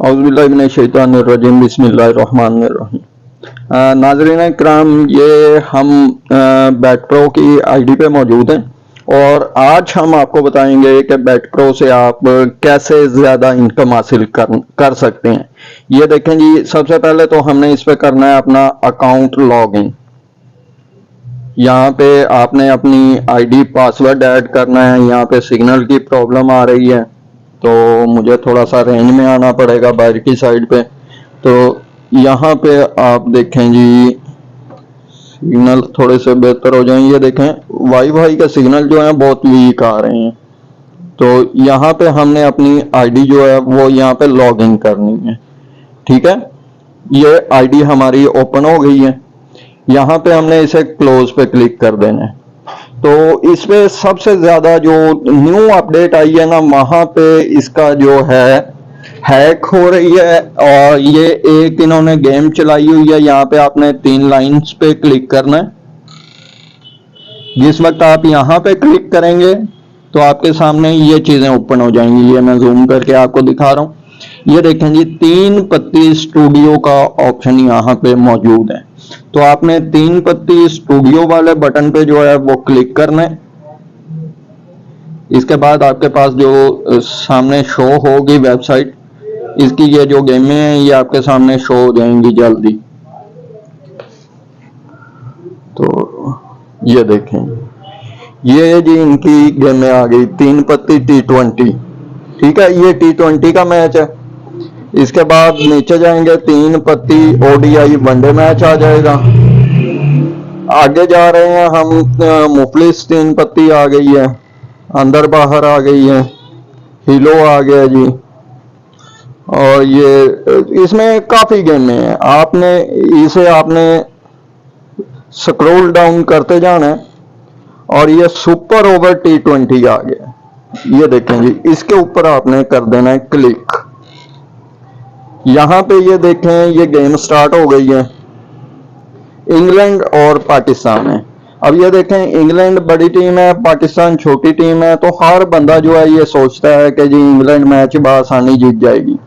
औज़ुबिल्लाहिमिनश्शैतानिर्रजीम बिस्मिल्लाहिर्रहमानिर्रहीम। नाज़रीन इकराम, ये हम बैट प्रो की आईडी पे मौजूद हैं और आज हम आपको बताएंगे कि बैट प्रो से आप कैसे ज़्यादा इनकम हासिल कर सकते हैं। ये देखें जी, सबसे पहले तो हमने इस पे करना है अपना अकाउंट लॉगिन। यहाँ पे आपने अपनी आईडी पासवर्ड ऐड करना है। यहाँ पे सिग्नल की प्रॉब्लम आ रही है तो मुझे थोड़ा सा रेंज में आना पड़ेगा बाहर की साइड पे। तो यहाँ पे आप देखें जी, सिग्नल थोड़े से बेहतर हो जाएं। ये देखें वाईफाई का सिग्नल जो है बहुत वीक आ रहे हैं। तो यहाँ पे हमने अपनी आईडी जो है वो यहाँ पे लॉग इन करनी है। ठीक है, ये आईडी हमारी ओपन हो गई है। यहाँ पे हमने इसे क्लोज पे क्लिक कर देना है। तो इसमें सबसे ज्यादा जो न्यू अपडेट आई है ना, वहां पे इसका जो है हैक हो रही है और ये एक इन्होंने गेम चलाई हुई है। यहाँ पे आपने 3 लाइंस पे क्लिक करना है। जिस वक्त आप यहाँ पे क्लिक करेंगे तो आपके सामने ये चीजें ओपन हो जाएंगी। ये मैं जूम करके आपको दिखा रहा हूँ। ये देखें जी, 3 पत्ती स्टूडियो का ऑप्शन यहाँ पे मौजूद है। तो आपने 3 पत्ती स्टूडियो वाले बटन पे जो है वो क्लिक करना है। इसके बाद आपके पास जो सामने शो होगी वेबसाइट, इसकी ये जो गेमें हैं ये आपके सामने शो हो जाएंगी जल्दी। तो ये देखें, ये जी इनकी गेमें आ गई। 3 पत्ती T20। ठीक है, ये T20 का मैच है। इसके बाद नीचे जाएंगे, 3 पत्ती ODI वनडे मैच आ जाएगा। आगे जा रहे हैं हम, मुफलिस 3 पत्ती आ गई है, अंदर बाहर आ गई है, हिलो आ गया जी। और ये इसमें काफी गेमें हैं। आपने स्क्रॉल डाउन करते जाना है और ये सुपर ओवर T20 आ गया। ये देखें जी, इसके ऊपर आपने कर देना है क्लिक। यहाँ पे ये देखें, ये गेम स्टार्ट हो गई है। इंग्लैंड और पाकिस्तान है। अब ये देखें, इंग्लैंड बड़ी टीम है, पाकिस्तान छोटी टीम है। तो हर बंदा जो है ये सोचता है कि जी इंग्लैंड मैच बआसानी जीत जाएगी।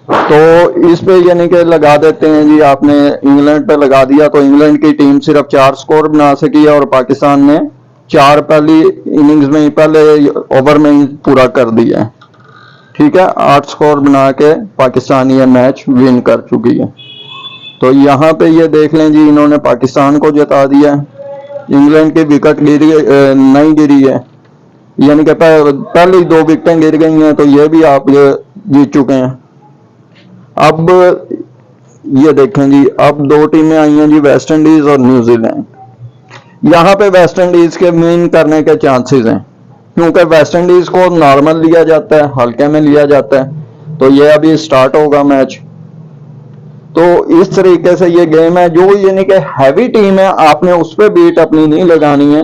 तो इस पे यानी कि लगा देते हैं जी, आपने इंग्लैंड पे लगा दिया तो इंग्लैंड की टीम सिर्फ 4 स्कोर बना सकी है और पाकिस्तान ने 4 पहली इनिंग्स में ही, पहले ओवर में ही पूरा कर दिया है। ठीक है, 8 स्कोर बना के पाकिस्तान ये मैच विन कर चुकी है। तो यहाँ पे ये देख लें जी, इन्होंने पाकिस्तान को जिता दिया है। इंग्लैंड की विकेट नहीं गिरी है, यानी कि पहले 2 विकेटें गिर गई हैं। तो ये भी आप जीत चुके हैं। अब ये देखें जी, अब 2 टीमें आई हैं जी, वेस्ट इंडीज और न्यूजीलैंड। यहाँ पे वेस्ट इंडीज के विन करने के चांसेस हैं, क्योंकि वेस्ट इंडीज को नॉर्मल लिया जाता है, हल्के में लिया जाता है। तो ये अभी स्टार्ट होगा मैच। तो इस तरीके से ये गेम है। जो यानी कि हैवी टीम है, आपने उस पर बीट अपनी नहीं लगानी है।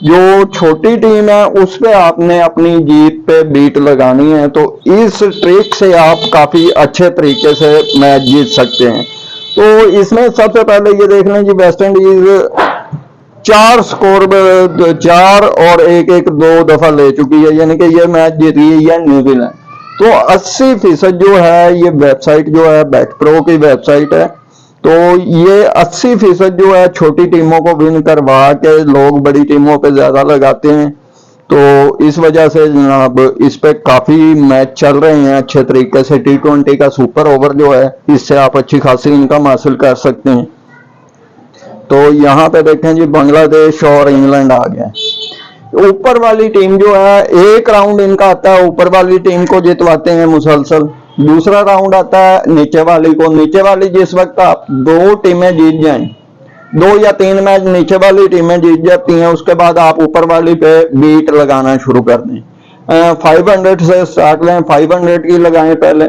जो छोटी टीम है उस पे आपने अपनी जीत पे बीट लगानी है। तो इस ट्रिक से आप काफी अच्छे तरीके से मैच जीत सकते हैं। तो इसमें सबसे पहले ये देख लें जी, वेस्ट इंडीज 4 स्कोर 4 और 1-1 2 दफा ले चुकी है, यानी कि ये मैच जीत गई है न्यूजीलैंड। तो 80% जो है ये वेबसाइट जो है बैट प्रो की वेबसाइट है। तो ये 80% जो है छोटी टीमों को विन करवा के लोग बड़ी टीमों पे ज्यादा लगाते हैं। तो इस वजह से जनाब इस पे काफी मैच चल रहे हैं अच्छे तरीके से। T20 का सुपर ओवर जो है, इससे आप अच्छी खासी इनकम हासिल कर सकते हैं। तो यहाँ पे देखें जी, बांग्लादेश और इंग्लैंड आ गया। ऊपर वाली टीम जो है, एक राउंड इनका आता है, ऊपर वाली टीम को जितवाते हैं मुसलसल। दूसरा राउंड आता है नीचे वाली को। नीचे वाली जिस वक्त आप 2 टीमें जीत जाएं, 2 या 3 मैच नीचे वाली टीमें जीत जाती हैं, उसके बाद आप ऊपर वाली पे बीट लगाना शुरू कर दें। 500 से स्टार्ट लें, 500 की लगाएं पहले।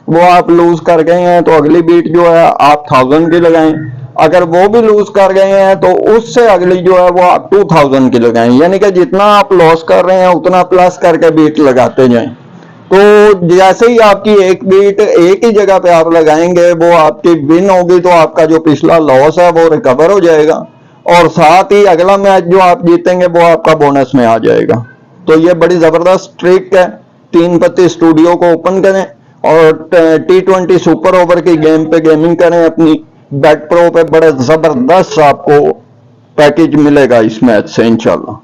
वो आप लूज कर गए हैं तो अगली बीट जो है आप 1000 की लगाएं। अगर वो भी लूज कर गए हैं तो उससे अगली जो है वो आप 2000 की लगाएं। यानी कि जितना आप लॉस कर रहे हैं उतना प्लस करके बीट लगाते जाएं। तो जैसे ही आपकी एक बीट एक ही जगह पे आप लगाएंगे, वो आपकी विन होगी, तो आपका जो पिछला लॉस है वो रिकवर हो जाएगा और साथ ही अगला मैच जो आप जीतेंगे वो आपका बोनस में आ जाएगा। तो ये बड़ी जबरदस्त ट्रिक है। 3 पत्ती स्टूडियो को ओपन करें, और T20 सुपर ओवर की गेम पे गेमिंग करें अपनी बेट प्रो पे, बड़े जबरदस्त आपको पैकेज मिलेगा इस मैच से इंशाल्लाह।